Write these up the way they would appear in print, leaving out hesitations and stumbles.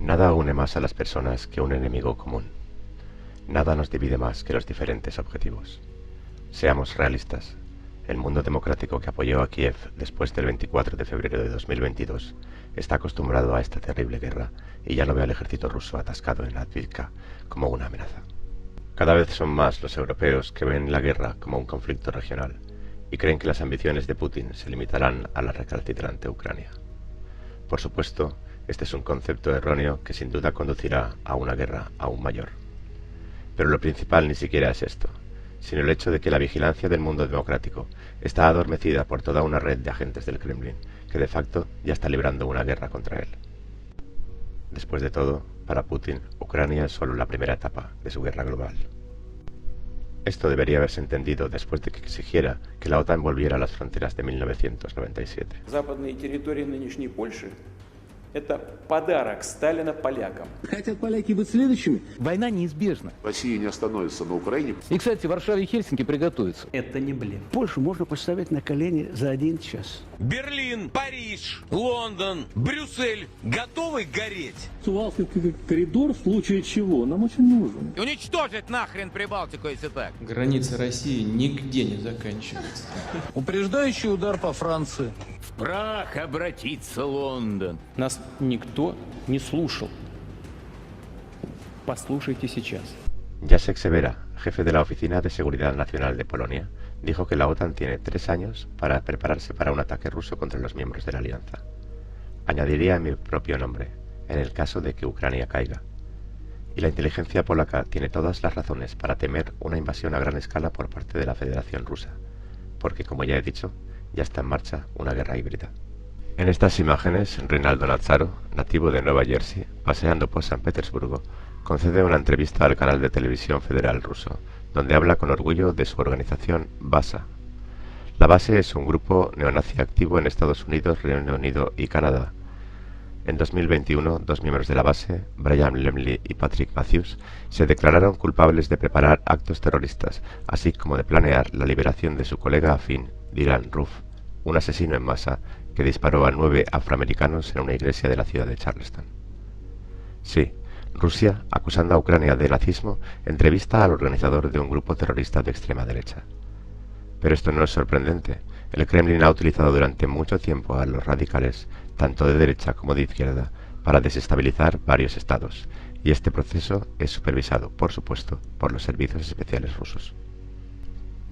Nada une más a las personas que un enemigo común. Nada nos divide más que los diferentes objetivos. Seamos realistas. El mundo democrático que apoyó a Kiev después del 24 de febrero de 2022 está acostumbrado a esta terrible guerra y ya no ve al ejército ruso atascado en Advivka como una amenaza. Cada vez son más los europeos que ven la guerra como un conflicto regional y creen que las ambiciones de Putin se limitarán a la recalcitrante Ucrania. Por supuesto, este es un concepto erróneo que sin duda conducirá a una guerra aún mayor. Pero lo principal ni siquiera es esto, sino el hecho de que la vigilancia del mundo democrático está adormecida por toda una red de agentes del Kremlin que de facto ya está librando una guerra contra él. Después de todo, para Putin, Ucrania es solo la primera etapa de su guerra global. Esto debería haberse entendido después de que exigiera que la OTAN volviera a las fronteras de 1997. Западные территории нынешней Польши – это подарок Сталина полякам. Хотят поляки быть следующими? Война неизбежна. Россия не остановится на Украине. И, кстати, в Варшаве и Хельсинки приготовятся. Это не блеф. Польшу можно поставить на колени за 1 час. Берлин, Париж, Лондон, Брюссель готовы гореть? Сувалский коридор в случае чего нам очень нужен. Уничтожить нахрен Прибалтику, если так. Граница России нигде не заканчивается. Упреждающий удар по Франции. В прах обратится Лондон. Нас никто не слушал. Послушайте сейчас. Jacek Severa, jefe de la Oficina de Seguridad Nacional de Polonia, dijo que la OTAN tiene 3 años para prepararse para un ataque ruso contra los miembros de la alianza. Añadiría mi propio nombre, en el caso de que Ucrania caiga. Y la inteligencia polaca tiene todas las razones para temer una invasión a gran escala por parte de la Federación Rusa, porque, como ya he dicho, ya está en marcha una guerra híbrida. En estas imágenes, Rinaldo Nazzaro, nativo de Nueva Jersey, paseando por San Petersburgo, concede una entrevista al canal de televisión federal ruso, donde habla con orgullo de su organización BASA. La BASE es un grupo neonazi activo en Estados Unidos, Reino Unido y Canadá. En 2021, 2 miembros de la BASE, Brian Lemley y Patrick Matthews, se declararon culpables de preparar actos terroristas, así como de planear la liberación de su colega afín, Dylan Roof, un asesino en masa que disparó a 9 afroamericanos en una iglesia de la ciudad de Charleston. Sí, Rusia, acusando a Ucrania de nazismo, entrevista al organizador de un grupo terrorista de extrema derecha. Pero esto no es sorprendente. El Kremlin ha utilizado durante mucho tiempo a los radicales, tanto de derecha como de izquierda, para desestabilizar varios estados, y este proceso es supervisado, por supuesto, por los servicios especiales rusos.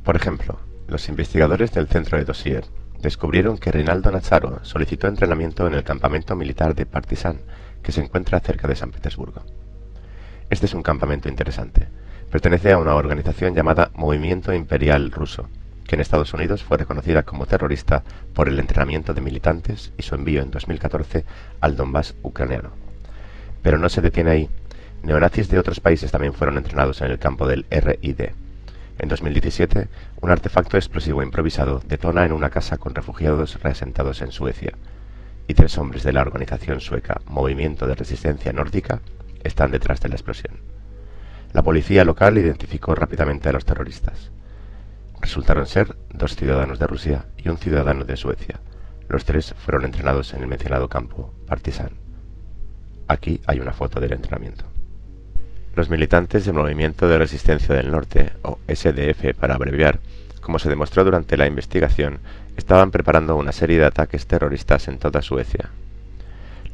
Por ejemplo, los investigadores del Centro de Dossier descubrieron que Rinaldo Nazzaro solicitó entrenamiento en el campamento militar de Partizan, que se encuentra cerca de San Petersburgo. Este es un campamento interesante. Pertenece a una organización llamada Movimiento Imperial Ruso, que en Estados Unidos fue reconocida como terrorista por el entrenamiento de militantes y su envío en 2014 al Donbass ucraniano. Pero no se detiene ahí. Neonazis de otros países también fueron entrenados en el campo del RID. En 2017, un artefacto explosivo improvisado detona en una casa con refugiados reasentados en Suecia, y 3 hombres de la organización sueca Movimiento de Resistencia Nórdica están detrás de la explosión. La policía local identificó rápidamente a los terroristas. Resultaron ser 2 ciudadanos de Rusia y un ciudadano de Suecia. Los 3 fueron entrenados en el mencionado campo Partizan. Aquí hay una foto del entrenamiento. Los militantes del Movimiento de Resistencia del Norte, o SDF para abreviar, como se demostró durante la investigación, estaban preparando una serie de ataques terroristas en toda Suecia.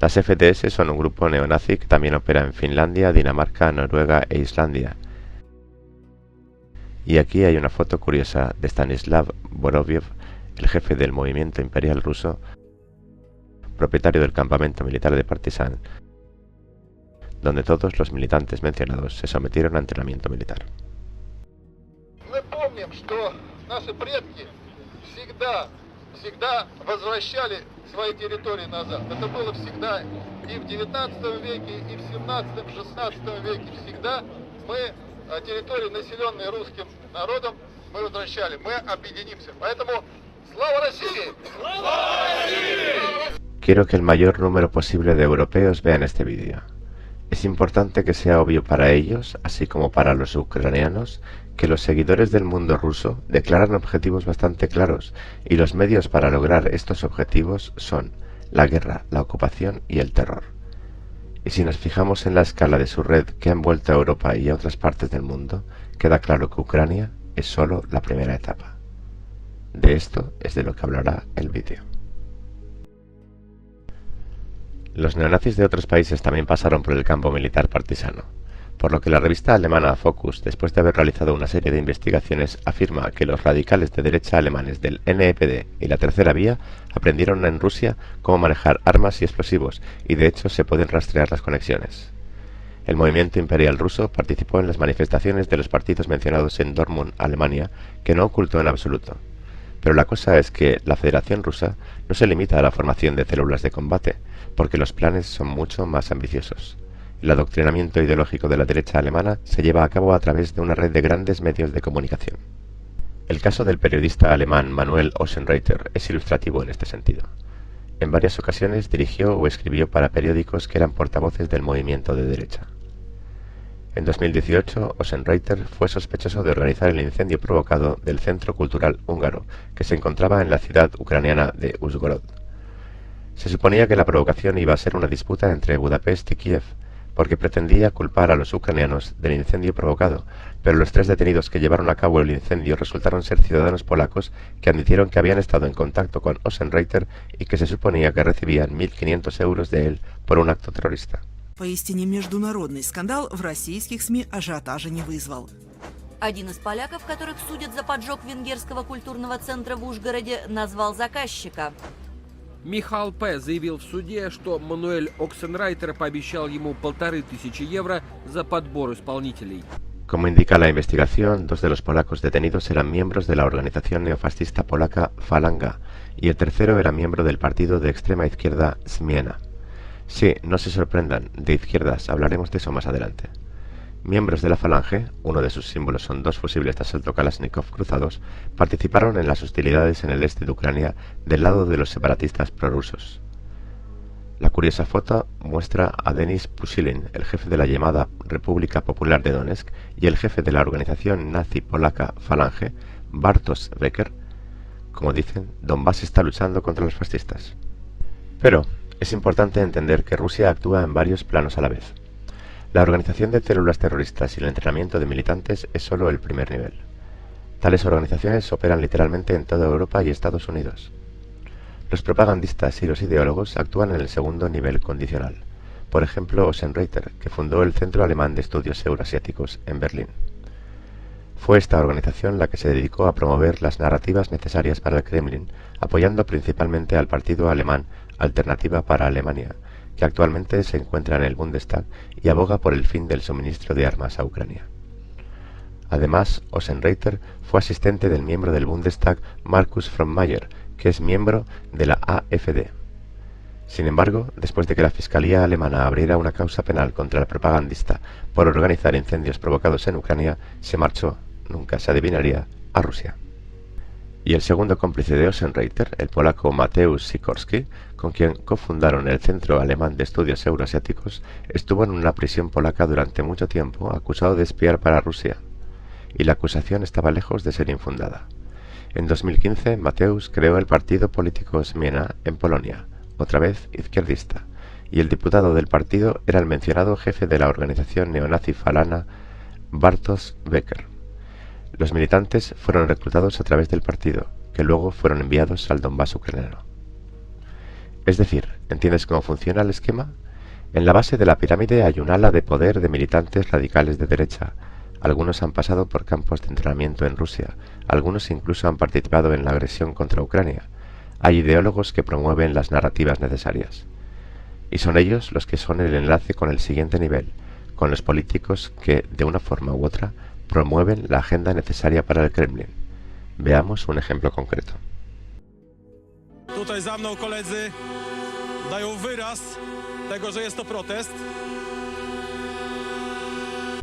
Las FDS son un grupo neonazi que también opera en Finlandia, Dinamarca, Noruega e Islandia. Y aquí hay una foto curiosa de Stanislav Boroviev, el jefe del movimiento imperial ruso, propietario del campamento militar de Partizan, donde todos los militantes mencionados se sometieron a entrenamiento militar. Мы помним, что наши предки всегда возвращали свои территории назад. Это было всегда и в 19 веке, и в 17, 16 веке. Всегда мы территории, населенные русским народом, мы возвращали. Мы объединимся. Поэтому слава России! Слава России! Quiero que el mayor número posible de europeos vean este vídeo. Es importante que sea obvio para ellos, así como para los ucranianos, que los seguidores del mundo ruso declaran objetivos bastante claros y los medios para lograr estos objetivos son la guerra, la ocupación y el terror. Y si nos fijamos en la escala de su red que ha envuelto a Europa y a otras partes del mundo, queda claro que Ucrania es solo la primera etapa. De esto es de lo que hablará el vídeo. Los neonazis de otros países también pasaron por el campo militar partisano, por lo que la revista alemana Focus, después de haber realizado una serie de investigaciones, afirma que los radicales de derecha alemanes del NPD y la Tercera Vía aprendieron en Rusia cómo manejar armas y explosivos, y de hecho se pueden rastrear las conexiones. El movimiento imperial ruso participó en las manifestaciones de los partidos mencionados en Dortmund, Alemania, que no ocultó en absoluto. Pero la cosa es que la Federación Rusa no se limita a la formación de células de combate, porque los planes son mucho más ambiciosos. El adoctrinamiento ideológico de la derecha alemana se lleva a cabo a través de una red de grandes medios de comunicación. El caso del periodista alemán Manuel Osenreiter es ilustrativo en este sentido. En varias ocasiones dirigió o escribió para periódicos que eran portavoces del movimiento de derecha. En 2018, Osenreiter fue sospechoso de organizar el incendio provocado del Centro Cultural Húngaro, que se encontraba en la ciudad ucraniana de Uzhhorod. Se suponía que la provocación iba a ser una disputa entre Budapest y Kiev, porque pretendía culpar a los ucranianos del incendio provocado, pero los 3 detenidos que llevaron a cabo el incendio resultaron ser ciudadanos polacos que admitieron que habían estado en contacto con Osenreiter y que se suponía que recibían 1.500 euros de él por un acto terrorista. Поистине международный скандал в российских СМИ ажиотажа не вызвал. Один из поляков, которых судят за поджог венгерского культурного центра в Ужгороде, назвал заказчика. Михал П. заявил в суде, что Мануэль Оксенрайтер пообещал ему 1500 евро за подбор исполнителей. Como indica la investigación, 2 de los polacos detenidos eran miembros de la organización neofascista polaca Falanga y el tercero era miembro del partido de extrema izquierda Zmiana. Sí, no se sorprendan, de izquierdas, hablaremos de eso más adelante. Miembros de la Falange, uno de sus símbolos son 2 fusibles de asalto Kalashnikov cruzados, participaron en las hostilidades en el este de Ucrania del lado de los separatistas prorrusos. La curiosa foto muestra a Denis Pushilin, el jefe de la llamada República Popular de Donetsk, y el jefe de la organización nazi polaca Falange, Bartosz Becker. Como dicen, Donbass está luchando contra los fascistas. Pero es importante entender que Rusia actúa en varios planos a la vez. La organización de células terroristas y el entrenamiento de militantes es solo el primer nivel. Tales organizaciones operan literalmente en toda Europa y Estados Unidos. Los propagandistas y los ideólogos actúan en el segundo nivel condicional. Por ejemplo, Osenreiter, que fundó el Centro Alemán de Estudios Euroasiáticos en Berlín. Fue esta organización la que se dedicó a promover las narrativas necesarias para el Kremlin, apoyando principalmente al partido alemán Alternativa para Alemania, que actualmente se encuentra en el Bundestag y aboga por el fin del suministro de armas a Ucrania. Además, Osenreiter fue asistente del miembro del Bundestag Markus Frohnmayer, que es miembro de la AfD. Sin embargo, después de que la Fiscalía alemana abriera una causa penal contra el propagandista por organizar incendios provocados en Ucrania, se marchó, nunca se adivinaría, a Rusia. Y el segundo cómplice de Osenreiter, el polaco Mateusz Sikorski, con quien cofundaron el Centro Alemán de Estudios Euroasiáticos, estuvo en una prisión polaca durante mucho tiempo acusado de espiar para Rusia, y la acusación estaba lejos de ser infundada. En 2015, Mateusz creó el partido político Zmiana en Polonia, otra vez izquierdista, y el diputado del partido era el mencionado jefe de la organización neonazi falana Bartosz Becker. Los militantes fueron reclutados a través del partido, que luego fueron enviados al Donbass ucraniano. Es decir, ¿entiendes cómo funciona el esquema? En la base de la pirámide hay un ala de poder de militantes radicales de derecha. Algunos han pasado por campos de entrenamiento en Rusia, algunos incluso han participado en la agresión contra Ucrania. Hay ideólogos que promueven las narrativas necesarias. Y son ellos los que son el enlace con el siguiente nivel, con los políticos que, de una forma u otra, promueven la agenda necesaria para el Kremlin. Veamos un ejemplo concreto. Tutaj za mną koledzy dają wyraz tego, że jest to protest.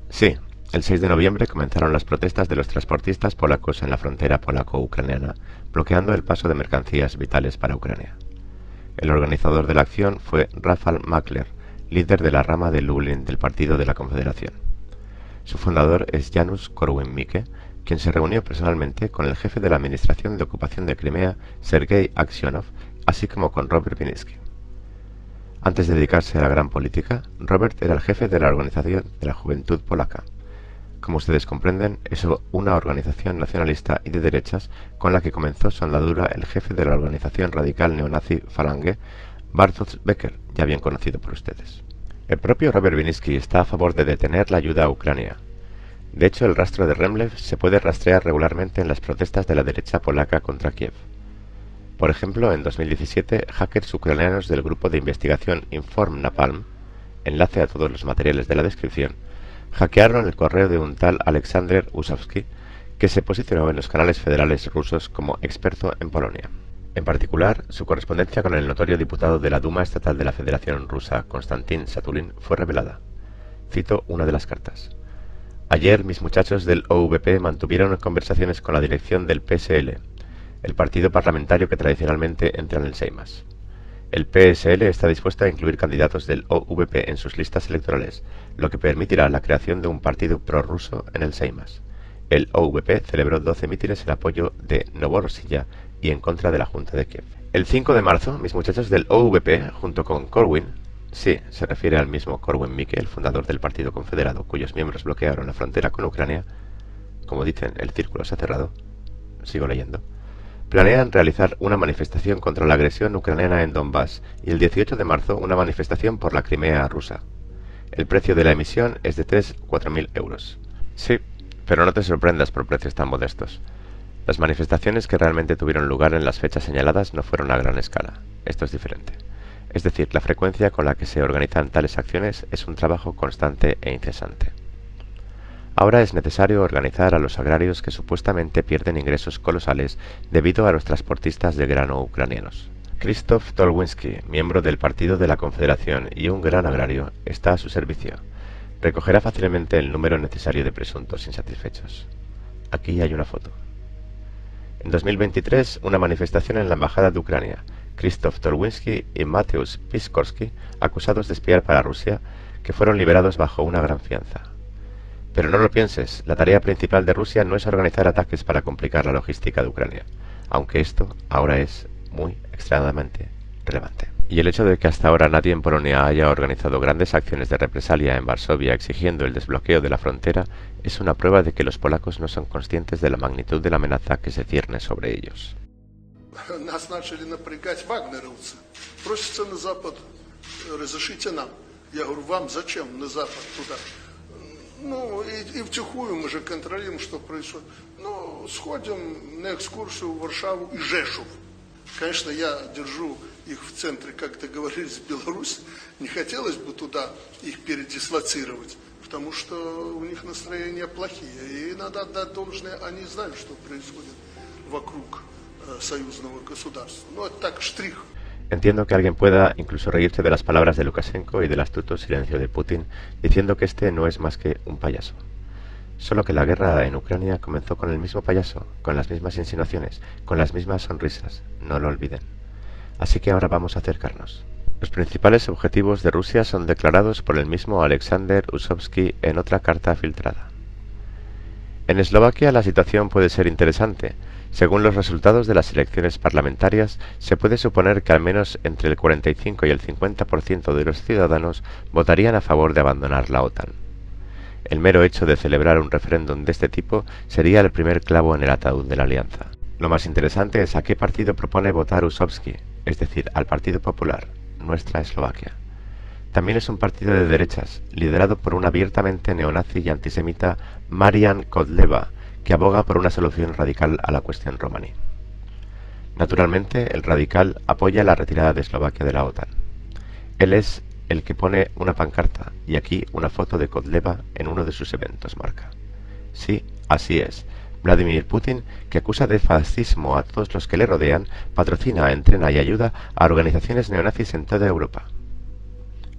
Sí, el 6 de noviembre comenzaron las protestas de los transportistas polacos en la frontera polaco-ucraniana, bloqueando el paso de mercancías vitales para Ucrania. El organizador de la acción fue Rafał Makler, líder de la rama de Lublin del Partido de la Confederación. Su fundador es Janusz Korwin-Mikke, quien se reunió personalmente con el jefe de la Administración de Ocupación de Crimea, Sergei Aksionov, así como con Robert Binisky. Antes de dedicarse a la gran política, Robert era el jefe de la Organización de la Juventud Polaca. Como ustedes comprenden, es una organización nacionalista y de derechas con la que comenzó su andadura el jefe de la organización radical neonazi Falange, Bartosz Becker, ya bien conocido por ustedes. El propio Robert Winnicki está a favor de detener la ayuda a Ucrania. De hecho, el rastro de Remlev se puede rastrear regularmente en las protestas de la derecha polaca contra Kiev. Por ejemplo, en 2017, hackers ucranianos del grupo de investigación Inform Napalm, enlace a todos los materiales de la descripción, hackearon el correo de un tal Alexander Usovsky, que se posicionó en los canales federales rusos como experto en Polonia. En particular, su correspondencia con el notorio diputado de la Duma Estatal de la Federación Rusa, Konstantin Satulin, fue revelada. Cito una de las cartas. Ayer mis muchachos del OVP mantuvieron conversaciones con la dirección del PSL, el partido parlamentario que tradicionalmente entra en el Seimas. El PSL está dispuesto a incluir candidatos del OVP en sus listas electorales, lo que permitirá la creación de un partido prorruso en el Seimas. El OVP celebró 12 mítines en apoyo de Novorossiya y en contra de la Junta de Kiev. El 5 de marzo, mis muchachos del OVP, junto con Corwin, sí, se refiere al mismo Corwin Mikke, el fundador del Partido Confederado, cuyos miembros bloquearon la frontera con Ucrania, como dicen, el círculo se ha cerrado, sigo leyendo, planean realizar una manifestación contra la agresión ucraniana en Donbass y el 18 de marzo una manifestación por la Crimea rusa. El precio de la emisión es de 3.000–4.000 euros. Sí, pero no te sorprendas por precios tan modestos. Las manifestaciones que realmente tuvieron lugar en las fechas señaladas no fueron a gran escala. Esto es diferente. Es decir, la frecuencia con la que se organizan tales acciones es un trabajo constante e incesante. Ahora es necesario organizar a los agrarios que supuestamente pierden ingresos colosales debido a los transportistas de grano ucranianos. Krzysztof Tolwinski, miembro del Partido de la Confederación y un gran agrario, está a su servicio. Recogerá fácilmente el número necesario de presuntos insatisfechos. Aquí hay una foto. En 2023, una manifestación en la Embajada de Ucrania. Krzysztof Tolwinski y Mateusz Piskorski, acusados de espiar para Rusia, que fueron liberados bajo una gran fianza. Pero no lo pienses, la tarea principal de Rusia no es organizar ataques para complicar la logística de Ucrania, aunque esto ahora es muy extremadamente relevante. Y el hecho de que hasta ahora nadie en Polonia haya organizado grandes acciones de represalia en Varsovia exigiendo el desbloqueo de la frontera es una prueba de que los polacos no son conscientes de la magnitud de la amenaza que se cierne sobre ellos. Нас начали напрягать вагнеровцы. Просятся на Запад, разрешите нам. Я говорю, вам зачем на Запад туда? Ну, и втихую мы же контролируем, что происходит. Ну, сходим на экскурсию в Варшаву и Жешув. Конечно, я держу их в центре, как договорились, Беларусь. Не хотелось бы туда их передислоцировать, потому что у них настроения плохие. И надо отдать должное, они знают, что происходит вокруг союзного государства. Ну, это так, штрих. Entiendo que alguien pueda incluso reírse de las palabras de Lukashenko y del astuto silencio de Putin, diciendo que este no es más que un payaso. Solo que la guerra en Ucrania comenzó con el mismo payaso, con las mismas insinuaciones, con las mismas sonrisas, no lo olviden. Así que ahora vamos a acercarnos. Los principales objetivos de Rusia son declarados por el mismo Alexander Usovsky en otra carta filtrada. En Eslovaquia la situación puede ser interesante. Según los resultados de las elecciones parlamentarias, se puede suponer que al menos entre el 45 y el 50% de los ciudadanos votarían a favor de abandonar la OTAN. El mero hecho de celebrar un referéndum de este tipo sería el primer clavo en el ataúd de la alianza. Lo más interesante es a qué partido propone votar Usovsky, es decir, al Partido Popular, nuestra Eslovaquia. También es un partido de derechas, liderado por una abiertamente neonazi y antisemita Marian Kodleva, que aboga por una solución radical a la cuestión romaní. Naturalmente, el radical apoya la retirada de Eslovaquia de la OTAN. Él es el que pone una pancarta, y aquí una foto de Kodleva en uno de sus eventos marca. Sí, así es. Vladimir Putin, que acusa de fascismo a todos los que le rodean, patrocina, entrena y ayuda a organizaciones neonazis en toda Europa.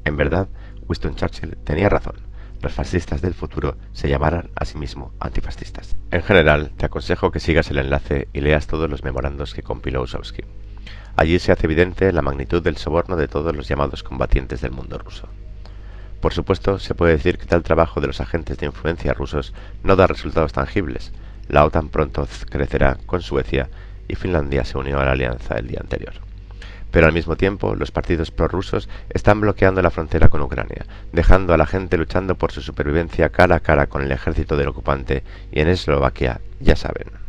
En verdad, Winston Churchill tenía razón. Los fascistas del futuro se llamarán a sí mismos antifascistas. En general, te aconsejo que sigas el enlace y leas todos los memorandos que compiló Usovsky. Allí se hace evidente la magnitud del soborno de todos los llamados combatientes del mundo ruso. Por supuesto, se puede decir que tal trabajo de los agentes de influencia rusos no da resultados tangibles. La OTAN pronto crecerá con Suecia y Finlandia se unió a la alianza el día anterior. pero al mismo tiempo los partidos prorrusos están bloqueando la frontera con Ucrania, dejando a la gente luchando por su supervivencia cara a cara con el ejército del ocupante, y en Eslovaquia, ya saben.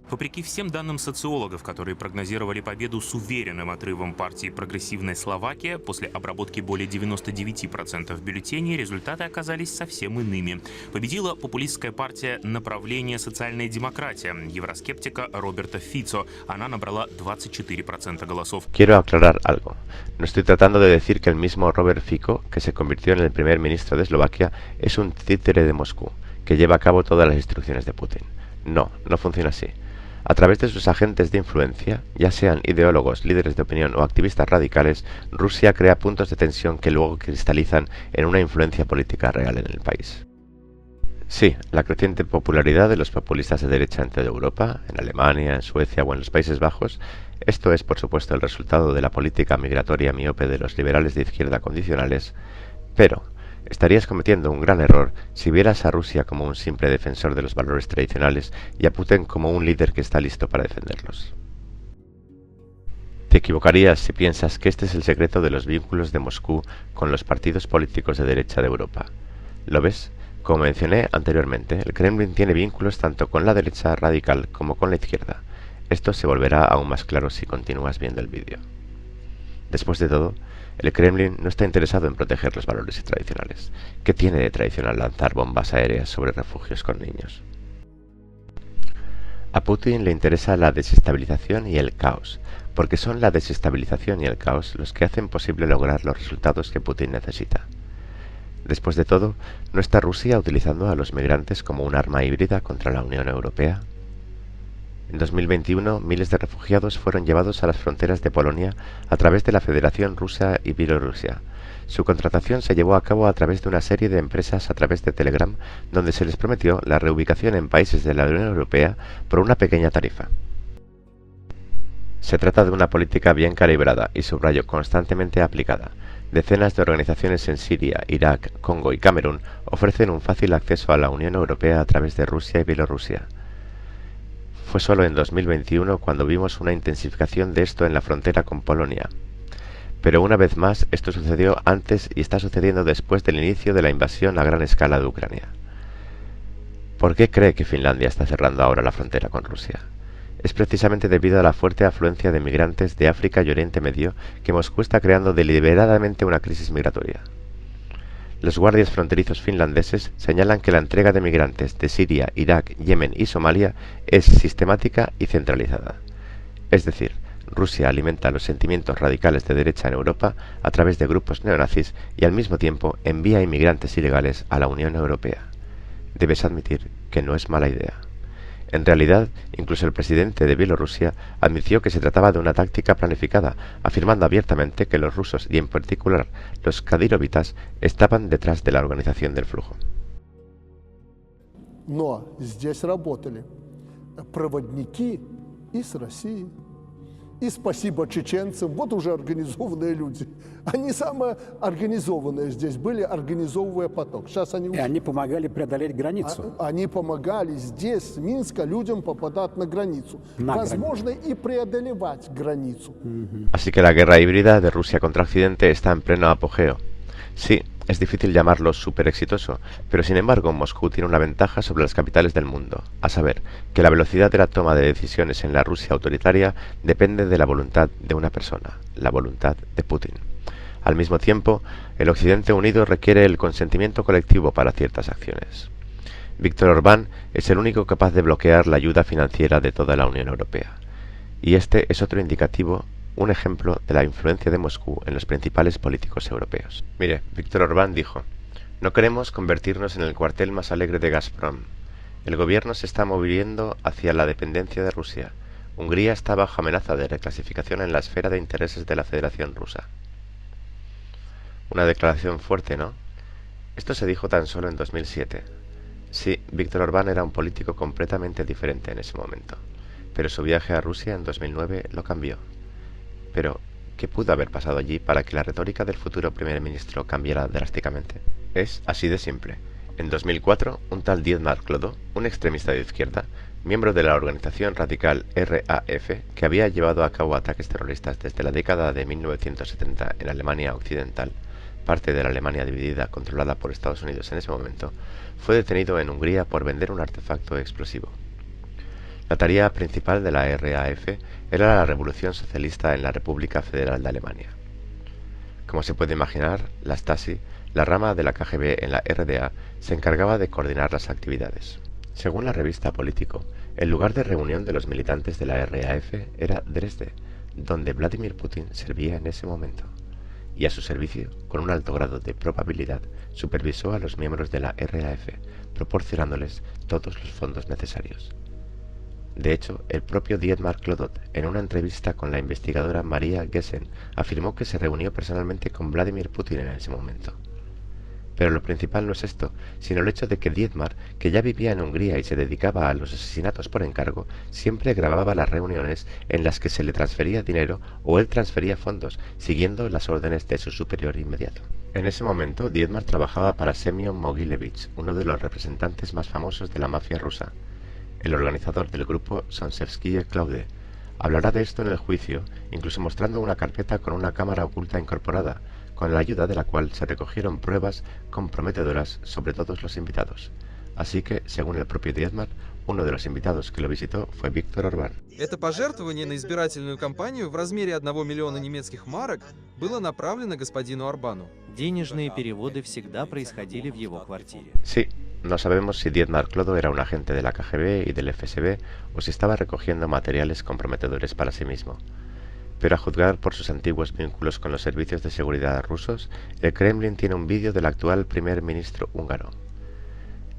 Вопреки всем данным социологов, которые прогнозировали победу с уверенным отрывом партии «Прогрессивная Словакия», после обработки более 99% бюллетеней результаты оказались совсем иными. Победила популистская партия «Направление социальная демократия» евроскептика Роберта Фицо. Она набрала 24% голосов. Quiero aclarar algo. No estoy tratando de decir que el mismo Robert Fico, que se convirtió en el primer ministro de Eslovaquia, es un títere de Moscú, que lleva a cabo todas las instrucciones de Putin. No, no funciona así. A través de sus agentes de influencia, ya sean ideólogos, líderes de opinión o activistas radicales, Rusia crea puntos de tensión que luego cristalizan en una influencia política real en el país. Sí, la creciente popularidad de los populistas de derecha en toda Europa, en Alemania, en Suecia o en los Países Bajos, esto es por supuesto el resultado de la política migratoria miope de los liberales de izquierda condicionales, pero estarías cometiendo un gran error si vieras a Rusia como un simple defensor de los valores tradicionales y a Putin como un líder que está listo para defenderlos. Te equivocarías si piensas que este es el secreto de los vínculos de Moscú con los partidos políticos de derecha de Europa. ¿Lo ves? Como mencioné anteriormente, el Kremlin tiene vínculos tanto con la derecha radical como con la izquierda. Esto se volverá aún más claro si continúas viendo el vídeo. Después de todo, el Kremlin no está interesado en proteger los valores tradicionales. ¿Qué tiene de tradicional lanzar bombas aéreas sobre refugios con niños? A Putin le interesa la desestabilización y el caos, porque son la desestabilización y el caos los que hacen posible lograr los resultados que Putin necesita. Después de todo, ¿no está Rusia utilizando a los migrantes como un arma híbrida contra la Unión Europea? En 2021, miles de refugiados fueron llevados a las fronteras de Polonia a través de la Federación Rusa y Bielorrusia. Su contratación se llevó a cabo a través de una serie de empresas a través de Telegram, donde se les prometió la reubicación en países de la Unión Europea por una pequeña tarifa. Se trata de una política bien calibrada y, subrayo, constantemente aplicada. Decenas de organizaciones en Siria, Irak, Congo y Camerún ofrecen un fácil acceso a la Unión Europea a través de Rusia y Bielorrusia. Fue solo en 2021 cuando vimos una intensificación de esto en la frontera con Polonia. Pero una vez más, esto sucedió antes y está sucediendo después del inicio de la invasión a gran escala de Ucrania. ¿Por qué cree que Finlandia está cerrando ahora la frontera con Rusia? Es precisamente debido a la fuerte afluencia de migrantes de África y Oriente Medio que Moscú está creando deliberadamente una crisis migratoria. Los guardias fronterizos finlandeses señalan que la entrega de migrantes de Siria, Irak, Yemen y Somalia es sistemática y centralizada. Es decir, Rusia alimenta los sentimientos radicales de derecha en Europa a través de grupos neonazis y al mismo tiempo envía inmigrantes ilegales a la Unión Europea. Debes admitir que no es mala idea. En realidad, incluso el presidente de Bielorrusia admitió que se trataba de una táctica planificada, afirmando abiertamente que los rusos y en particular los kadirovitas estaban detrás de la organización del flujo. Но здесь работали проводники из России. И спасибо чеченцам, вот уже организованные люди. Они самые организованные здесь были, организовывая поток. Сейчас они... И они помогали преодолеть границу. Они помогали здесь, с Минска, людям попадать на границу. Возможно, и преодолевать границу. Así que la guerra híbrida de Rusia contra Occidente está en pleno apogeo. Sí, es difícil llamarlo súper exitoso, pero sin embargo Moscú tiene una ventaja sobre las capitales del mundo, a saber, que la velocidad de la toma de decisiones en la Rusia autoritaria depende de la voluntad de una persona, la voluntad de Putin. Al mismo tiempo, el Occidente unido requiere el consentimiento colectivo para ciertas acciones. Víctor Orbán es el único capaz de bloquear la ayuda financiera de toda la Unión Europea. Y este es otro indicativo, un ejemplo de la influencia de Moscú en los principales políticos europeos. Mire, Víctor Orbán dijo: no queremos convertirnos en el cuartel más alegre de Gazprom. El gobierno se está moviendo hacia la dependencia de Rusia. Hungría está bajo amenaza de reclasificación en la esfera de intereses de la Federación Rusa. Una declaración fuerte, ¿no? Esto se dijo tan solo en 2007. Sí, Víctor Orbán era un político completamente diferente en ese momento, pero su viaje a Rusia en 2009 lo cambió. Pero, ¿qué pudo haber pasado allí para que la retórica del futuro primer ministro cambiara drásticamente? Es así de simple. En 2004, un tal Dietmar Klodo, un extremista de izquierda, miembro de la organización radical RAF, que había llevado a cabo ataques terroristas desde la década de 1970 en Alemania Occidental, parte de la Alemania dividida controlada por Estados Unidos en ese momento, fue detenido en Hungría por vender un artefacto explosivo. La tarea principal de la RAF era la revolución socialista en la República Federal de Alemania. Como se puede imaginar, la Stasi, la rama de la KGB en la RDA, se encargaba de coordinar las actividades. Según la revista Político, el lugar de reunión de los militantes de la RAF era Dresde, donde Vladimir Putin servía en ese momento, y a su servicio, con un alto grado de probabilidad, supervisó a los miembros de la RAF, proporcionándoles todos los fondos necesarios. De hecho, el propio Dietmar Klodot, en una entrevista con la investigadora Maria Gessen, afirmó que se reunió personalmente con Vladimir Putin en ese momento. Pero lo principal no es esto, sino el hecho de que Dietmar, que ya vivía en Hungría y se dedicaba a los asesinatos por encargo, siempre grababa las reuniones en las que se le transfería dinero o él transfería fondos, siguiendo las órdenes de su superior inmediato. En ese momento, Dietmar trabajaba para Semyon Mogilevich, uno de los representantes más famosos de la mafia rusa. El organizador del grupo Sonsevskiye Claude hablará de esto en el juicio, incluso mostrando una carpeta con una cámara oculta incorporada, con la ayuda de la cual se recogieron pruebas comprometedoras sobre todos los invitados. Así que, según el propio Dietmar, uno de los invitados que lo visitó fue Víctor Orbán. Это пожертвование на избирательную кампанию в размере 1 миллиона немецких марок было направлено господину Орбану. Денежные переводы всегда происходили в его квартире. Sí, no sabemos si Dietmar Klodo era un agente de la KGB y del FSB o si estaba recogiendo materiales comprometedores para sí mismo. Pero a juzgar por sus antiguos vínculos con los servicios de seguridad rusos, el Kremlin tiene un vídeo del actual primer ministro húngaro.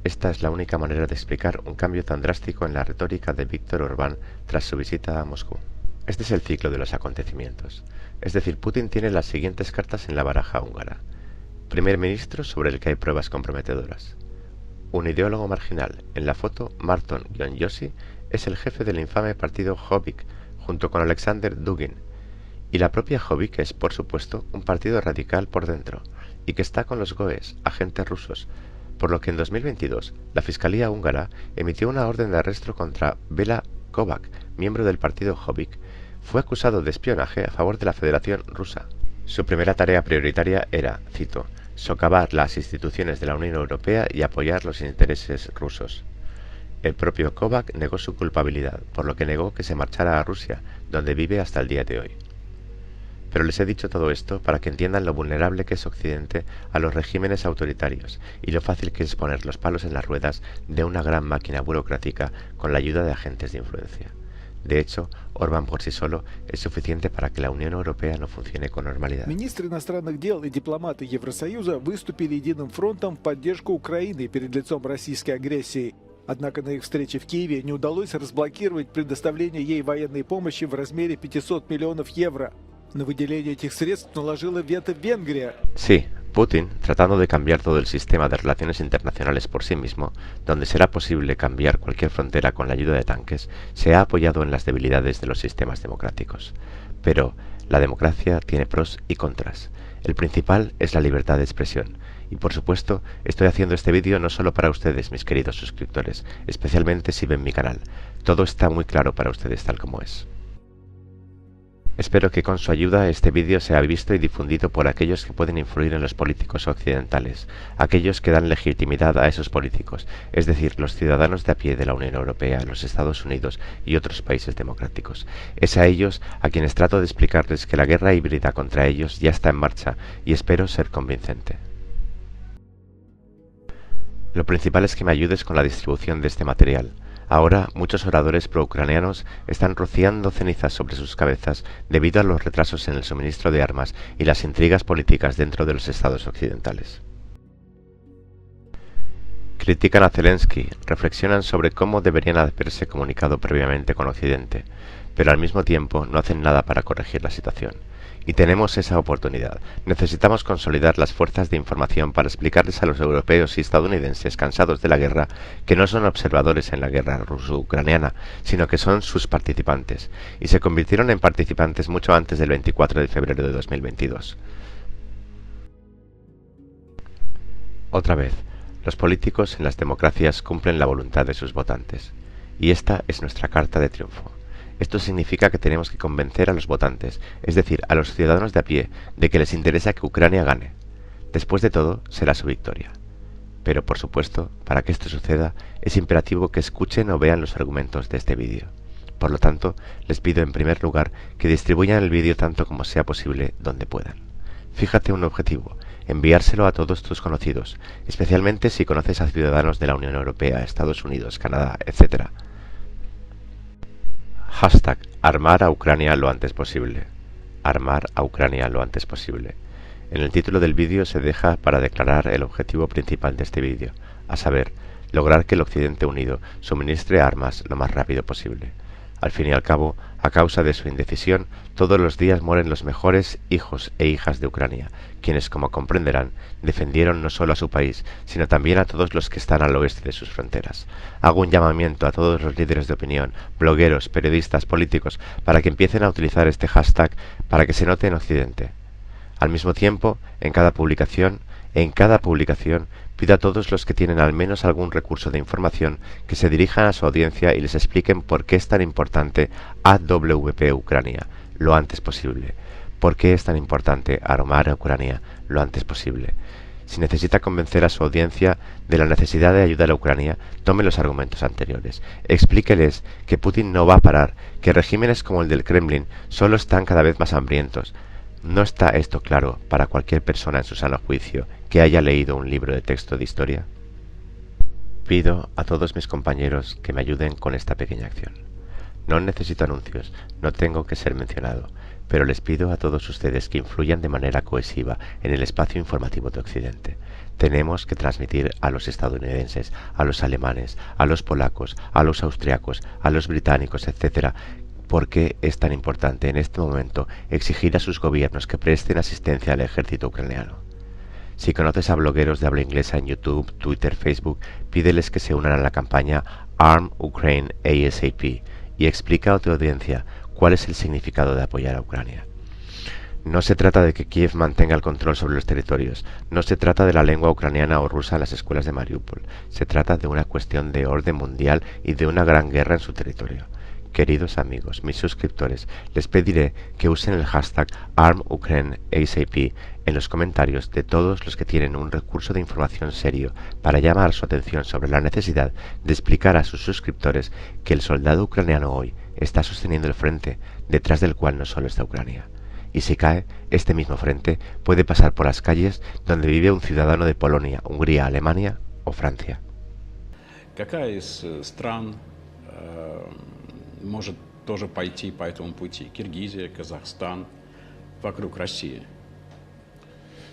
Esta es la única manera de explicar un cambio tan drástico en la retórica de Víctor Orbán tras su visita a Moscú. Este es el ciclo de los acontecimientos. Es decir, Putin tiene las siguientes cartas en la baraja húngara. Primer ministro sobre el que hay pruebas comprometedoras. Un ideólogo marginal. En la foto, Marton Gyöngyösi es el jefe del infame partido Jobbik, junto con Alexander Dugin. Y la propia Jobbik es, por supuesto, un partido radical por dentro, y que está con los GOES, agentes rusos, por lo que en 2022 la Fiscalía húngara emitió una orden de arresto contra Bela Kovac, miembro del partido Jobbik. Fue acusado de espionaje a favor de la Federación Rusa. Su primera tarea prioritaria era, cito, socavar las instituciones de la Unión Europea y apoyar los intereses rusos. El propio Kovac negó su culpabilidad, por lo que negó que se marchara a Rusia, donde vive hasta el día de hoy. Pero les he dicho todo esto para que entiendan lo vulnerable que es Occidente a los regímenes autoritarios y lo fácil que es poner los palos en las ruedas de una gran máquina burocrática con la ayuda de agentes de influencia. De hecho, Orbán por sí solo es suficiente para que la Unión Europea no funcione con normalidad. Министры иностранных дел и дипломаты Евросоюза выступили единым фронтом в поддержку Украины перед лицом российской агрессии. Однако на их встрече в Киеве не удалось разблокировать предоставление ей военной помощи в размере 500 миллионов евро. На выделение этих средств наложила вето Венгрия. Sí, Putin, tratando de cambiar todo el sistema de relaciones internacionales por sí mismo, donde será posible cambiar cualquier frontera con la ayuda de tanques, se ha apoyado en las debilidades de los sistemas democráticos. Pero la democracia tiene pros y contras. El principal es la libertad de expresión. Y por supuesto, estoy haciendo este vídeo no solo para ustedes, mis queridos suscriptores, especialmente si ven mi canal. Todo está muy claro para ustedes tal como es. Espero que con su ayuda este vídeo sea visto y difundido por aquellos que pueden influir en los políticos occidentales, aquellos que dan legitimidad a esos políticos, es decir, los ciudadanos de a pie de la Unión Europea, los Estados Unidos y otros países democráticos. Es a ellos a quienes trato de explicarles que la guerra híbrida contra ellos ya está en marcha y espero ser convincente. Lo principal es que me ayudes con la distribución de este material. Ahora, muchos oradores pro-ucranianos están rociando cenizas sobre sus cabezas debido a los retrasos en el suministro de armas y las intrigas políticas dentro de los estados occidentales. Critican a Zelensky, reflexionan sobre cómo deberían haberse comunicado previamente con Occidente, pero al mismo tiempo no hacen nada para corregir la situación. Y tenemos esa oportunidad. Necesitamos consolidar las fuerzas de información para explicarles a los europeos y estadounidenses cansados de la guerra que no son observadores en la guerra ruso-ucraniana, sino que son sus participantes, y se convirtieron en participantes mucho antes del 24 de febrero de 2022. Otra vez, los políticos en las democracias cumplen la voluntad de sus votantes. Y esta es nuestra carta de triunfo. Esto significa que tenemos que convencer a los votantes, es decir, a los ciudadanos de a pie, de que les interesa que Ucrania gane. Después de todo, será su victoria. Pero, por supuesto, para que esto suceda, es imperativo que escuchen o vean los argumentos de este vídeo. Por lo tanto, les pido en primer lugar que distribuyan el vídeo tanto como sea posible donde puedan. Fíjate un objetivo, enviárselo a todos tus conocidos, especialmente si conoces a ciudadanos de la Unión Europea, Estados Unidos, Canadá, etc. Hashtag armar a Ucrania lo antes posible. Armar a Ucrania lo antes posible. En el título del vídeo se deja para declarar el objetivo principal de este vídeo, a saber, lograr que el Occidente unido suministre armas lo más rápido posible. Al fin y al cabo, a causa de su indecisión, todos los días mueren los mejores hijos e hijas de Ucrania, quienes, como comprenderán, defendieron no solo a su país, sino también a todos los que están al oeste de sus fronteras. Hago un llamamiento a todos los líderes de opinión, blogueros, periodistas, políticos, para que empiecen a utilizar este hashtag para que se note en Occidente. Al mismo tiempo, en cada publicación, pido a todos los que tienen al menos algún recurso de información que se dirijan a su audiencia y les expliquen por qué es tan importante AWP Ucrania lo antes posible. ¿Por qué es tan importante armar a Ucrania lo antes posible? Si necesita convencer a su audiencia de la necesidad de ayudar a Ucrania, tome los argumentos anteriores. Explíqueles que Putin no va a parar, que regímenes como el del Kremlin solo están cada vez más hambrientos. ¿No está esto claro para cualquier persona en su sano juicio que haya leído un libro de texto de historia? Pido a todos mis compañeros que me ayuden con esta pequeña acción. No necesito anuncios, no tengo que ser mencionado, pero les pido a todos ustedes que influyan de manera cohesiva en el espacio informativo de Occidente. Tenemos que transmitir a los estadounidenses, a los alemanes, a los polacos, a los austriacos, a los británicos, etc., ¿por qué es tan importante en este momento exigir a sus gobiernos que presten asistencia al ejército ucraniano? Si conoces a blogueros de habla inglesa en YouTube, Twitter, Facebook, pídeles que se unan a la campaña Arm Ukraine ASAP y explica a tu audiencia cuál es el significado de apoyar a Ucrania. No se trata de que Kiev mantenga el control sobre los territorios, no se trata de la lengua ucraniana o rusa en las escuelas de Mariupol, se trata de una cuestión de orden mundial y de una gran guerra en su territorio. Queridos amigos, mis suscriptores, les pediré que usen el hashtag ArmUkraineASAP en los comentarios de todos los que tienen un recurso de información serio para llamar su atención sobre la necesidad de explicar a sus suscriptores que el soldado ucraniano hoy está sosteniendo el frente detrás del cual no solo está Ucrania. Y si cae, este mismo frente puede pasar por las calles donde vive un ciudadano de Polonia, Hungría, Alemania o Francia. Какая из стран может тоже пойти по этому пути? Киргизия, Казахстан, вокруг России.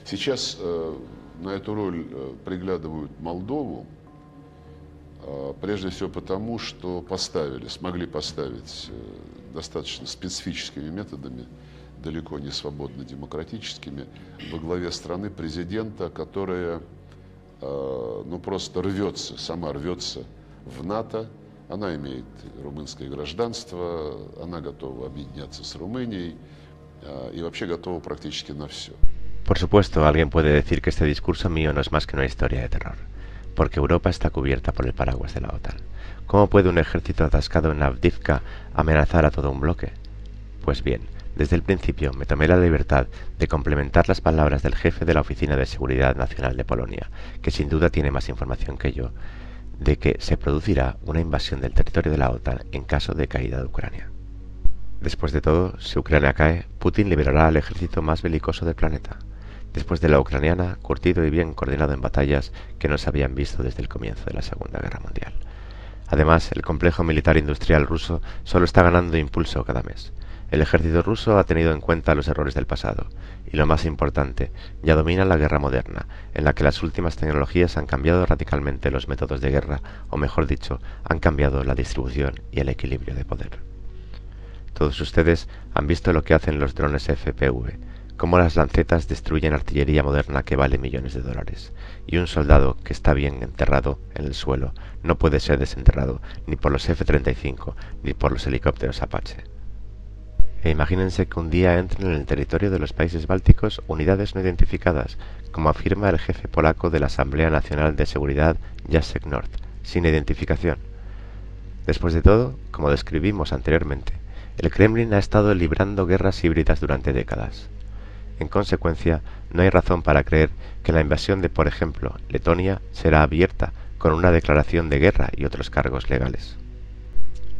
Сейчас на эту роль приглядывают Молдову, прежде всего потому, что смогли поставить достаточно специфическими методами, далеко не свободно демократическими, во главе страны президента, которая просто сама рвется в НАТО. Она имеет румынское гражданство, она готова объединяться с Румынией y вообще готова практически на все. Por supuesto, alguien puede decir que este discurso mío no es más que una historia de terror, porque Europa está cubierta por el paraguas de la OTAN. ¿Cómo puede un ejército atascado en Avdiivka amenazar a todo un bloque? Pues bien, desde el principio me tomé la libertad de complementar las palabras del jefe de la Oficina de Seguridad Nacional de Polonia, que sin duda tiene más información que yo, de que se producirá una invasión del territorio de la OTAN en caso de caída de Ucrania. Después de todo, si Ucrania cae, Putin liberará al ejército más belicoso del planeta, después de la ucraniana, curtido y bien coordinado en batallas que no se habían visto desde el comienzo de la Segunda Guerra Mundial. Además, el complejo militar industrial ruso solo está ganando impulso cada mes. El ejército ruso ha tenido en cuenta los errores del pasado, y lo más importante, ya domina la guerra moderna, en la que las últimas tecnologías han cambiado radicalmente los métodos de guerra, o mejor dicho, han cambiado la distribución y el equilibrio de poder. Todos ustedes han visto lo que hacen los drones FPV, cómo las lancetas destruyen artillería moderna que vale millones de dólares, y un soldado que está bien enterrado en el suelo no puede ser desenterrado ni por los F-35 ni por los helicópteros Apache. E imagínense que un día entren en el territorio de los países bálticos unidades no identificadas, como afirma el jefe polaco de la Asamblea Nacional de Seguridad, Jacek Nord, sin identificación. Después de todo, como describimos anteriormente, el Kremlin ha estado librando guerras híbridas durante décadas. En consecuencia, no hay razón para creer que la invasión de, por ejemplo, Letonia será abierta con una declaración de guerra y otros cargos legales.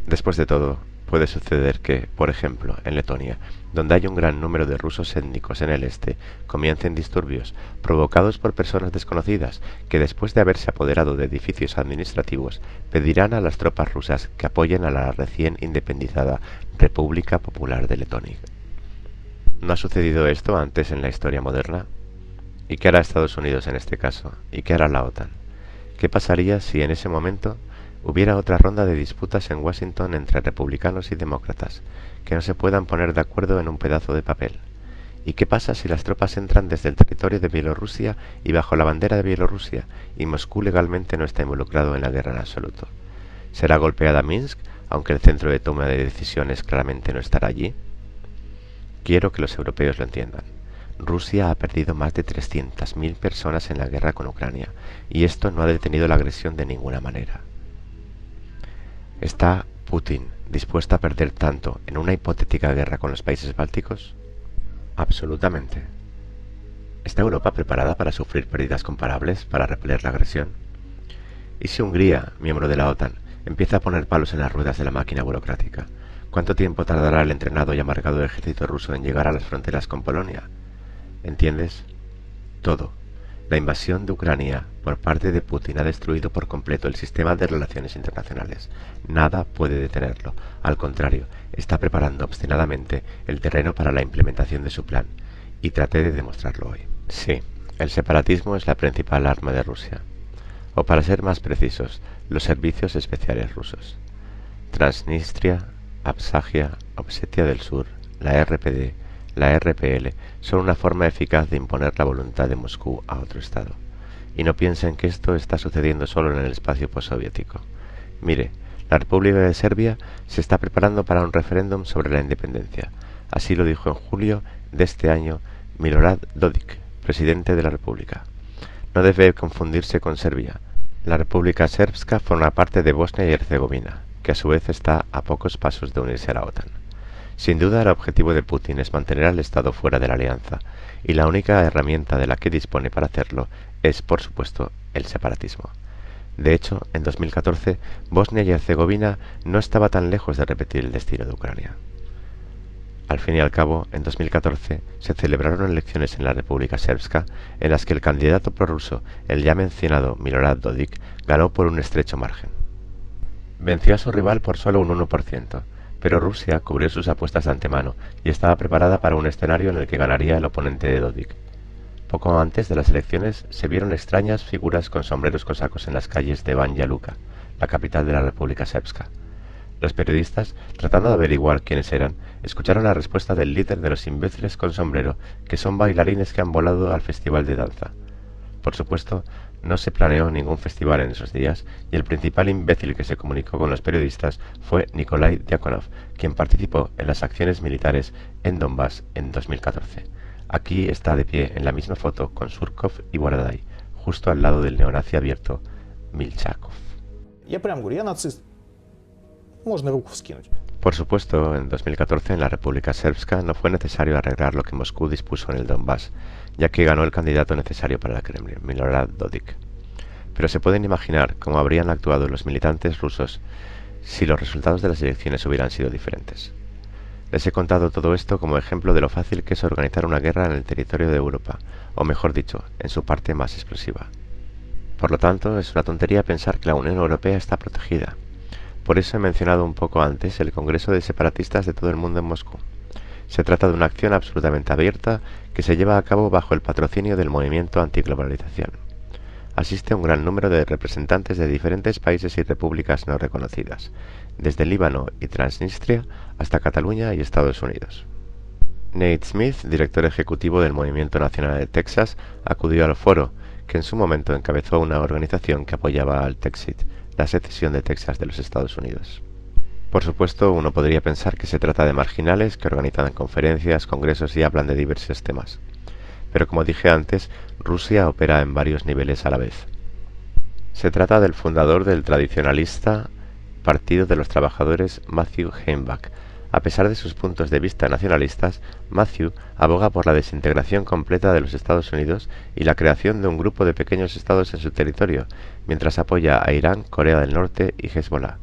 Después de todo, puede suceder que, por ejemplo, en Letonia, donde hay un gran número de rusos étnicos en el este, comiencen disturbios provocados por personas desconocidas que, después de haberse apoderado de edificios administrativos, pedirán a las tropas rusas que apoyen a la recién independizada República Popular de Letonia. ¿No ha sucedido esto antes en la historia moderna? ¿Y qué hará Estados Unidos en este caso? ¿Y qué hará la OTAN? ¿Qué pasaría si en ese momento hubiera otra ronda de disputas en Washington entre republicanos y demócratas, que no se puedan poner de acuerdo en un pedazo de papel? ¿Y qué pasa si las tropas entran desde el territorio de Bielorrusia y bajo la bandera de Bielorrusia, y Moscú legalmente no está involucrado en la guerra en absoluto? ¿Será golpeada Minsk, aunque el centro de toma de decisiones claramente no estará allí? Quiero que los europeos lo entiendan. Rusia ha perdido más de 300.000 personas en la guerra con Ucrania, y esto no ha detenido la agresión de ninguna manera. ¿Está Putin dispuesto a perder tanto en una hipotética guerra con los países bálticos? Absolutamente. ¿Está Europa preparada para sufrir pérdidas comparables para repeler la agresión? ¿Y si Hungría, miembro de la OTAN, empieza a poner palos en las ruedas de la máquina burocrática? ¿Cuánto tiempo tardará el entrenado y amargado ejército ruso en llegar a las fronteras con Polonia? ¿Entiendes? Todo. La invasión de Ucrania por parte de Putin ha destruido por completo el sistema de relaciones internacionales. Nada puede detenerlo. Al contrario, está preparando obstinadamente el terreno para la implementación de su plan. Y traté de demostrarlo hoy. Sí, el separatismo es la principal arma de Rusia. O para ser más precisos, los servicios especiales rusos. Transnistria, Abjasia, Osetia del Sur, la RPD, la RPL son una forma eficaz de imponer la voluntad de Moscú a otro estado. Y no piensen que esto está sucediendo solo en el espacio postsoviético. Mire, la República de Serbia se está preparando para un referéndum sobre la independencia. Así lo dijo en julio de este año Milorad Dodik, presidente de la República. No debe confundirse con Serbia. La República Srpska forma parte de Bosnia y Herzegovina, que a su vez está a pocos pasos de unirse a la OTAN. Sin duda, el objetivo de Putin es mantener al Estado fuera de la alianza, y la única herramienta de la que dispone para hacerlo es, por supuesto, el separatismo. De hecho, en 2014, Bosnia y Herzegovina no estaba tan lejos de repetir el destino de Ucrania. Al fin y al cabo, en 2014 se celebraron elecciones en la República Srpska en las que el candidato prorruso, el ya mencionado Milorad Dodik, ganó por un estrecho margen. Venció a su rival por solo un 1%, pero Rusia cubrió sus apuestas de antemano y estaba preparada para un escenario en el que ganaría el oponente de Dodik. Poco antes de las elecciones se vieron extrañas figuras con sombreros cosacos en las calles de Banja Luka, la capital de la República Srpska. Los periodistas, tratando de averiguar quiénes eran, escucharon la respuesta del líder de los imbéciles con sombrero, que son bailarines que han volado al festival de danza. Por supuesto, no se planeó ningún festival en esos días, y el principal imbécil que se comunicó con los periodistas fue Nikolai Diakonov, quien participó en las acciones militares en Donbass en 2014. Aquí está de pie en la misma foto con Surkov y Borodai, justo al lado del neonazi abierto Milchakov. Por supuesto, en 2014 en la República Srpska no fue necesario arreglar lo que Moscú dispuso en el Donbass, ya que ganó el candidato necesario para el Kremlin, Milorad Dodik. Pero se pueden imaginar cómo habrían actuado los militantes rusos si los resultados de las elecciones hubieran sido diferentes. Les he contado todo esto como ejemplo de lo fácil que es organizar una guerra en el territorio de Europa, o mejor dicho, en su parte más explosiva. Por lo tanto, es una tontería pensar que la Unión Europea está protegida. Por eso he mencionado un poco antes el Congreso de Separatistas de todo el mundo en Moscú. Se trata de una acción absolutamente abierta que se lleva a cabo bajo el patrocinio del movimiento antiglobalización. Asiste un gran número de representantes de diferentes países y repúblicas no reconocidas, desde Líbano y Transnistria hasta Cataluña y Estados Unidos. Nate Smith, director ejecutivo del Movimiento Nacional de Texas, acudió al foro, que en su momento encabezó una organización que apoyaba al Texit, la secesión de Texas de los Estados Unidos. Por supuesto, uno podría pensar que se trata de marginales que organizan conferencias, congresos y hablan de diversos temas. Pero como dije antes, Rusia opera en varios niveles a la vez. Se trata del fundador del tradicionalista Partido de los Trabajadores Matthew Heimbach. A pesar de sus puntos de vista nacionalistas, Matthew aboga por la desintegración completa de los Estados Unidos y la creación de un grupo de pequeños estados en su territorio, mientras apoya a Irán, Corea del Norte y Hezbollah.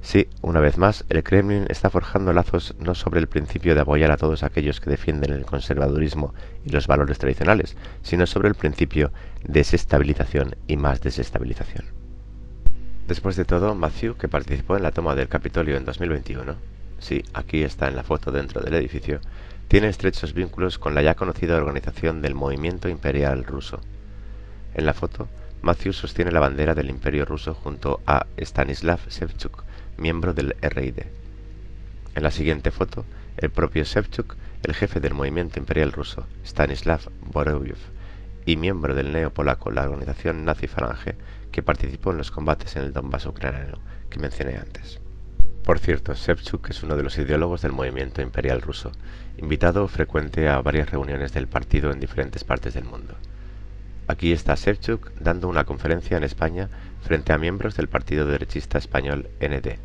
Sí, una vez más, el Kremlin está forjando lazos no sobre el principio de apoyar a todos aquellos que defienden el conservadurismo y los valores tradicionales, sino sobre el principio de desestabilización y más desestabilización. Después de todo, Matthew, que participó en la toma del Capitolio en 2021, sí, aquí está en la foto dentro del edificio, tiene estrechos vínculos con la ya conocida organización del Movimiento Imperial Ruso. En la foto, Matthew sostiene la bandera del Imperio Ruso junto a Stanislav Shevchuk, miembro del RID. En la siguiente foto, el propio Shevchuk, el jefe del movimiento imperial ruso, Stanislav Vorobyev, y miembro del neopolaco, la organización nazi Falange, que participó en los combates en el Donbass ucraniano, que mencioné antes. Por cierto, Shevchuk es uno de los ideólogos del movimiento imperial ruso, invitado frecuente a varias reuniones del partido en diferentes partes del mundo. Aquí está Shevchuk dando una conferencia en España frente a miembros del partido derechista español ND.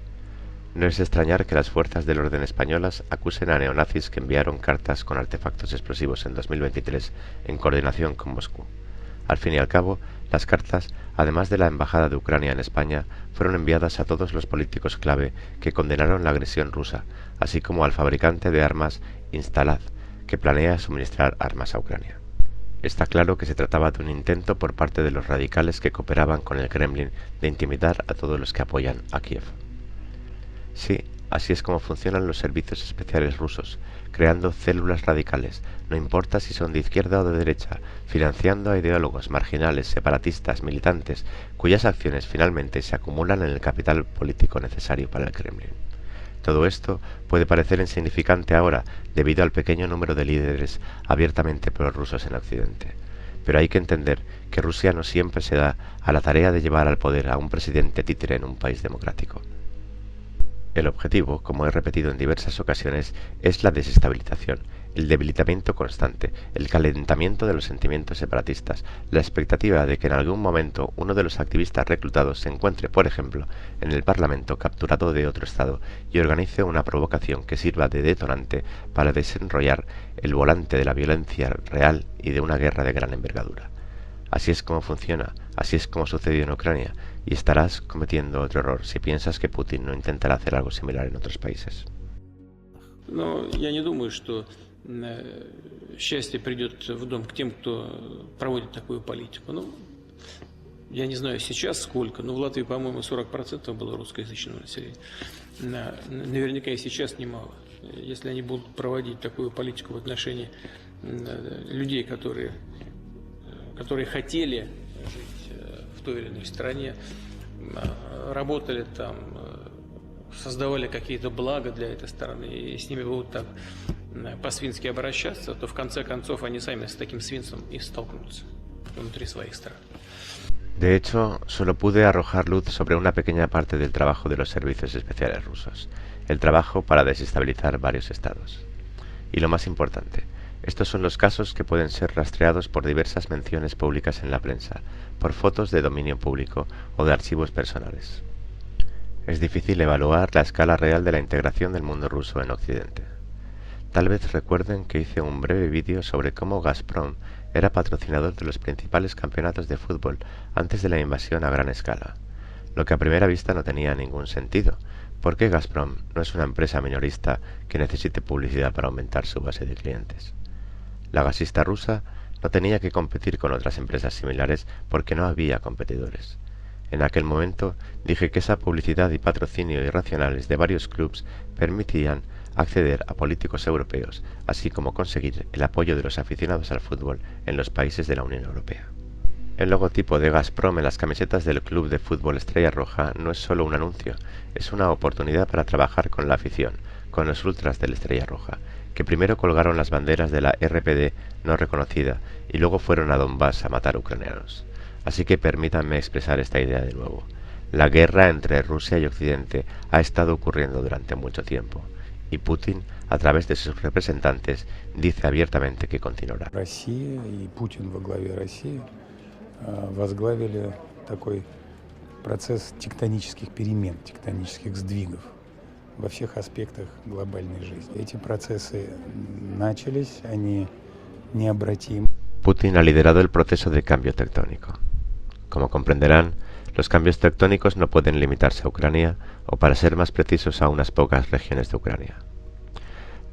No es extrañar que las fuerzas del orden españolas acusen a neonazis que enviaron cartas con artefactos explosivos en 2023 en coordinación con Moscú. Al fin y al cabo, las cartas, además de la Embajada de Ucrania en España, fueron enviadas a todos los políticos clave que condenaron la agresión rusa, así como al fabricante de armas Instalad, que planea suministrar armas a Ucrania. Está claro que se trataba de un intento por parte de los radicales que cooperaban con el Kremlin de intimidar a todos los que apoyan a Kiev. Sí, así es como funcionan los servicios especiales rusos, creando células radicales, no importa si son de izquierda o de derecha, financiando a ideólogos marginales, separatistas, militantes, cuyas acciones finalmente se acumulan en el capital político necesario para el Kremlin. Todo esto puede parecer insignificante ahora debido al pequeño número de líderes abiertamente prorrusos en Occidente, pero hay que entender que Rusia no siempre se da a la tarea de llevar al poder a un presidente títere en un país democrático. El objetivo, como he repetido en diversas ocasiones, es la desestabilización, el debilitamiento constante, el calentamiento de los sentimientos separatistas, la expectativa de que en algún momento uno de los activistas reclutados se encuentre, por ejemplo, en el Parlamento capturado de otro estado y organice una provocación que sirva de detonante para desenrollar el volante de la violencia real y de una guerra de gran envergadura. Así es como funciona, así es como sucedió en Ucrania, y estarás cometiendo otro error si piensas que Putin no intentará hacer algo similar en otros países. Но я не думаю, что счастье придет в дом к тем, кто проводит такую политику. Ну, я не знаю сейчас сколько, но в Латвии, по-моему, 40% было русскоязычного населения. Наверняка и сейчас немало. Если они будут проводить такую политику в отношении людей, которые хотели жить в той или иной стране, работали там, создавали какие-то блага для этой страны, и с ними будут так по-свински обращаться, то в конце концов они сами с таким свинством и столкнутся внутри своих стран. De hecho, solo pude arrojar luz sobre una pequeña parte del trabajo de los servicios especiales rusos, el trabajo para desestabilizar varios estados. Y lo más importante, estos son los casos que pueden ser rastreados por diversas menciones públicas en la prensa, por fotos de dominio público o de archivos personales. Es difícil evaluar la escala real de la integración del mundo ruso en Occidente. Tal vez recuerden que hice un breve vídeo sobre cómo Gazprom era patrocinador de los principales campeonatos de fútbol antes de la invasión a gran escala, lo que a primera vista no tenía ningún sentido, porque Gazprom no es una empresa minorista que necesite publicidad para aumentar su base de clientes. La gasista rusa no tenía que competir con otras empresas similares porque no había competidores. En aquel momento dije que esa publicidad y patrocinio irracionales de varios clubes permitían acceder a políticos europeos, así como conseguir el apoyo de los aficionados al fútbol en los países de la Unión Europea. El logotipo de Gazprom en las camisetas del club de fútbol Estrella Roja no es solo un anuncio, es una oportunidad para trabajar con la afición, con los ultras de la Estrella Roja, que primero colgaron las banderas de la RPD no reconocida y luego fueron a Donbass a matar ucranianos. Así que permítanme expresar esta idea de nuevo. La guerra entre Rusia y Occidente ha estado ocurriendo durante mucho tiempo, y Putin, a través de sus representantes, dice abiertamente que continuará. Россия и Путин во главе России возглавили такой процесс тектонических перемен, тектонических сдвигов во всех aspectos глобальной жизни. Эти процессы начались, они необратимы. Putin ha liderado el proceso de cambio tectónico. Como comprenderán, los cambios tectónicos no pueden limitarse a Ucrania o, para ser más precisos, a unas pocas regiones de Ucrania.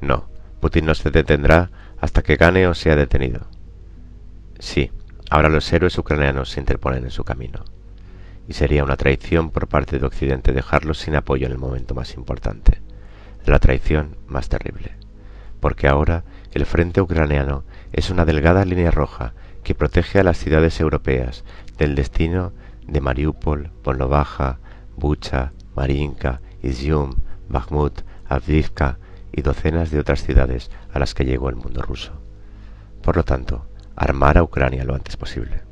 No, Putin no se detendrá hasta que gane o sea detenido. Sí, ahora los héroes ucranianos se interponen en su camino. Y sería una traición por parte de Occidente dejarlos sin apoyo en el momento más importante, la traición más terrible. Porque ahora el frente ucraniano es una delgada línea roja que protege a las ciudades europeas del destino de Mariupol, Volnovakha, Bucha, Mariinka, Izium, Bakhmut, Avdiivka y docenas de otras ciudades a las que llegó el mundo ruso. Por lo tanto, armar a Ucrania lo antes posible.